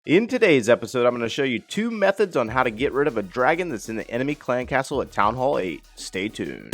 In today's episode, I'm going to show you 2 methods on how to get rid of a dragon that's in the enemy clan castle at Town Hall 8. Stay tuned.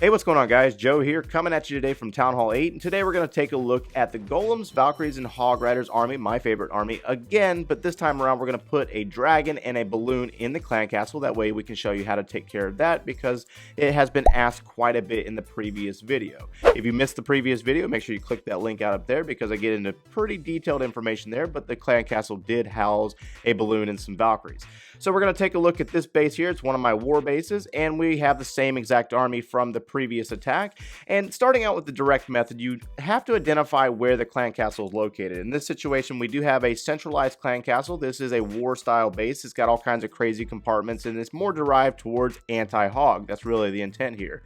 Hey, what's going on, guys? Joe here, coming at you today from Town Hall 8, and today we're going to take a look at the Golems, Valkyries, and Hog Riders army, my favorite army, again, but this time around we're going to put a dragon and a balloon in the clan castle. That way we can show you how to take care of that, because it has been asked quite a bit in the previous video. If you missed the previous video, make sure you click that link out up there, because I get into pretty detailed information there, but the clan castle did house a balloon and some Valkyries. So we're going to take a look at this base here. It's one of my war bases, and we have the same exact army from the previous attack. And starting out with the direct method, you have to identify where the clan castle is located. In this situation, we do have a centralized clan castle. This is a war style base. It's got all kinds of crazy compartments, and it's more derived towards anti-hog. That's really the intent here.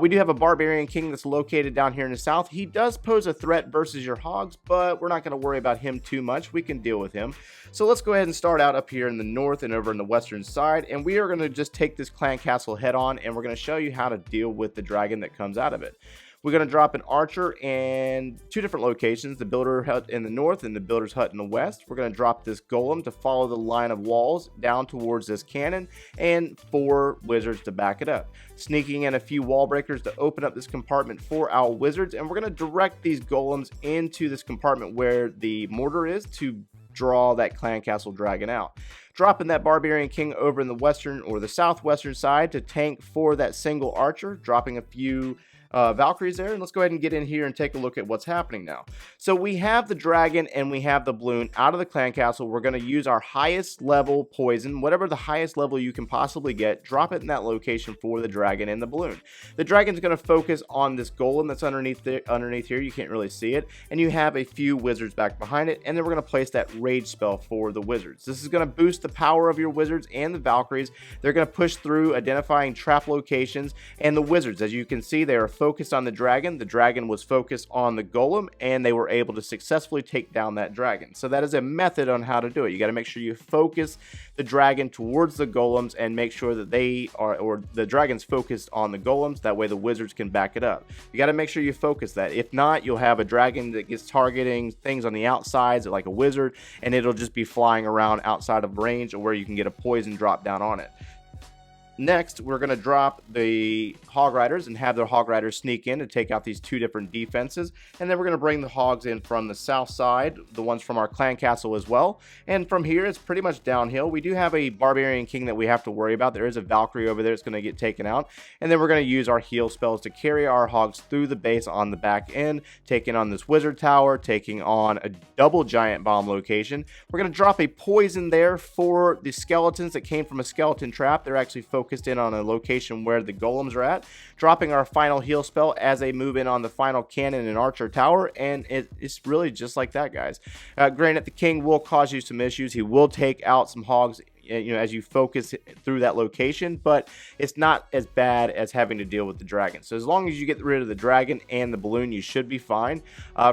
We do have a barbarian king that's located down here in the south. He does pose a threat versus your hogs, but we're not going to worry about him too much. We can deal with him. So let's go ahead and start out up here in the north and over in the western side, and we are going to just take this clan castle head on, and we're going to show you how to deal with the dragon that comes out of it. We're going to drop an archer in 2 different locations, the builder hut in the north and the builder's hut in the west. We're going to drop this golem to follow the line of walls down towards this cannon, and 4 wizards to back it up. Sneaking in a few wall breakers to open up this compartment for our wizards, and we're going to direct these golems into this compartment where the mortar is to draw that clan castle dragon out. Dropping that barbarian king over in the western or the southwestern side to tank for that single archer, dropping a few Valkyries there, and let's go ahead and get in here and take a look at what's happening now. So we have the dragon and we have the balloon out of the clan castle. We're going to use our highest level poison, whatever the highest level you can possibly get, drop it in that location for the dragon and the balloon. The dragon's going to focus on this golem that's underneath here. You can't really see it, and you have a few wizards back behind it, and then we're going to place that rage spell for the wizards. This is going to boost the power of your wizards and the Valkyries. They're going to push through identifying trap locations, and the wizards, as you can see, they are focused on the dragon. The dragon was focused on the golem, and they were able to successfully take down that dragon. So that is a method on how to do it. You got to make sure you focus the dragon towards the golems and make sure that they are, or the dragon's focused on the golems. That way the wizards can back it up. You got to make sure you focus that. If not, you'll have a dragon that gets targeting things on the outsides like a wizard, and it'll just be flying around outside of range, or where you can get a poison drop down on it. Next, we're going to drop the Hog Riders and have the Hog Riders sneak in to take out these 2 different defenses. And then we're going to bring the Hogs in from the south side, the ones from our clan castle as well. And from here, it's pretty much downhill. We do have a Barbarian King that we have to worry about. There is a Valkyrie over there that's going to get taken out. And then we're going to use our heal spells to carry our Hogs through the base on the back end, taking on this Wizard Tower, taking on a double Giant Bomb location. We're going to drop a poison there for the skeletons that came from a skeleton trap. They're actually focused in on a location where the golems are at, dropping our final heal spell as they move in on the final cannon and archer tower, and it's really just like that, guys. Granted, the king will cause you some issues. He will take out some hogs, you know, as you focus through that location, but it's not as bad as having to deal with the dragon. So as long as you get rid of the dragon and the balloon, you should be fine.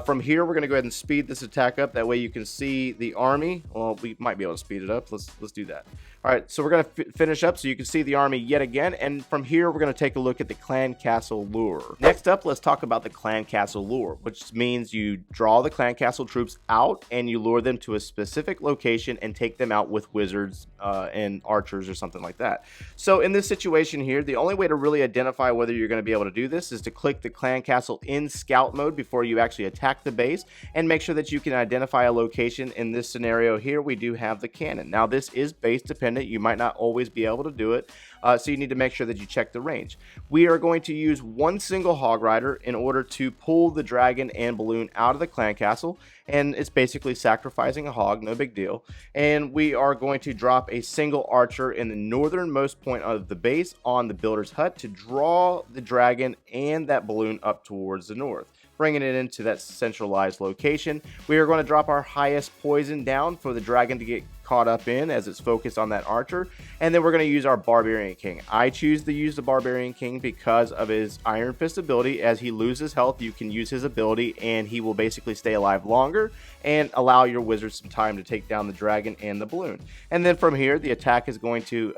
From here, we're going to go ahead and speed this attack up. That way you can see the army. Well, we might be able to speed it up. Let's do that. All right, so we're going to finish up so you can see the army yet again, and from here we're going to take a look at the clan castle lure. Next up, let's talk about the clan castle lure, which means you draw the clan castle troops out and you lure them to a specific location and take them out with wizards and archers or something like that. So in this situation here, the only way to really identify whether you're going to be able to do this is to click the clan castle in scout mode before you actually attack the base, and make sure that you can identify a location. In this scenario here, we do have the cannon. Now this is base dependent. You might not always be able to do it, so you need to make sure that you check the range. We are going to use 1 single Hog Rider in order to pull the dragon and balloon out of the clan castle, and it's basically sacrificing a hog, no big deal. And we are going to drop a single archer in the northernmost point of the base on the builder's hut to draw the dragon and that balloon up towards the north, bringing it into that centralized location. We are going to drop our highest poison down for the dragon to get caught up in as it's focused on that archer, and then we're going to use our Barbarian King. I choose to use the Barbarian King because of his Iron Fist ability. As he loses health, you can use his ability and he will basically stay alive longer and allow your wizards some time to take down the dragon and the balloon. And then from here, the attack is going to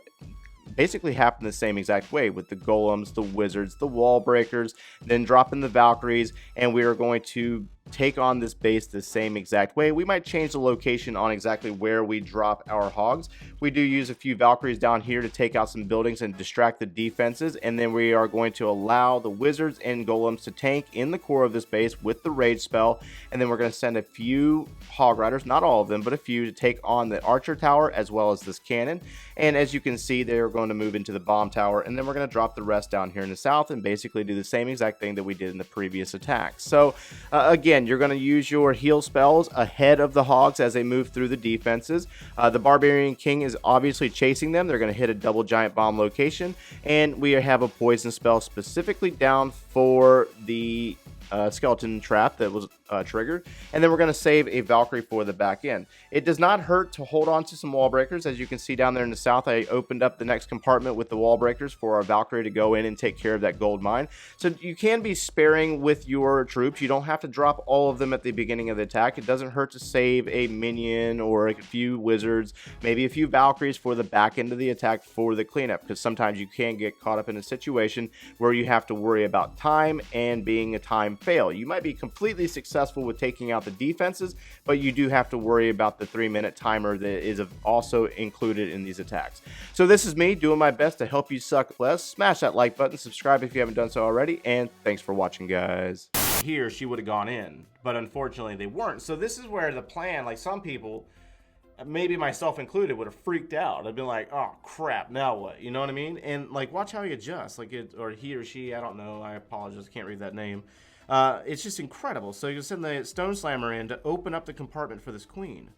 basically happen the same exact way with the golems, the wizards, the wall breakers, then drop in the Valkyries, and we are going to take on this base the same exact way. We might change the location on exactly where we drop our hogs. We do use a few Valkyries down here to take out some buildings and distract the defenses, and then we are going to allow the wizards and golems to tank in the core of this base with the rage spell, and then we're going to send a few hog riders, not all of them, but a few, to take on the archer tower as well as this cannon. And as you can see, they're going to move into the bomb tower, and then we're going to drop the rest down here in the south and basically do the same exact thing that we did in the previous attack. So again, you're going to use your heal spells ahead of the hogs as they move through the defenses. The Barbarian King is obviously chasing them. They're going to hit a double giant bomb location, and we have a poison spell specifically down for the skeleton trap that was triggered, and then we're going to save a Valkyrie for the back end. It does not hurt to hold on to some wall breakers. As you can see down there in the south, I opened up the next compartment with the wall breakers for our Valkyrie to go in and take care of that gold mine. So you can be sparing with your troops. You don't have to drop all of them at the beginning of the attack. It doesn't hurt to save a minion or a few wizards, maybe a few Valkyries for the back end of the attack for the cleanup, because sometimes you can get caught up in a situation where you have to worry about time and being a time fail. You might be completely successful with taking out the defenses, but you do have to worry about the 3-minute timer that is also included in these attacks. So this is me doing my best to help you suck less. Smash that like button, subscribe if you haven't done so already, and thanks for watching, guys. Here, she would have gone in, but unfortunately they weren't. So this is where the plan, like some people, maybe myself included, would have freaked out. I'd been like, oh crap, now what? You know what I mean? And like, watch how he adjusts, like it, or he or she, I don't know, I apologize, can't read that name. It's just incredible. So you send the Stone Slammer in to open up the compartment for this queen.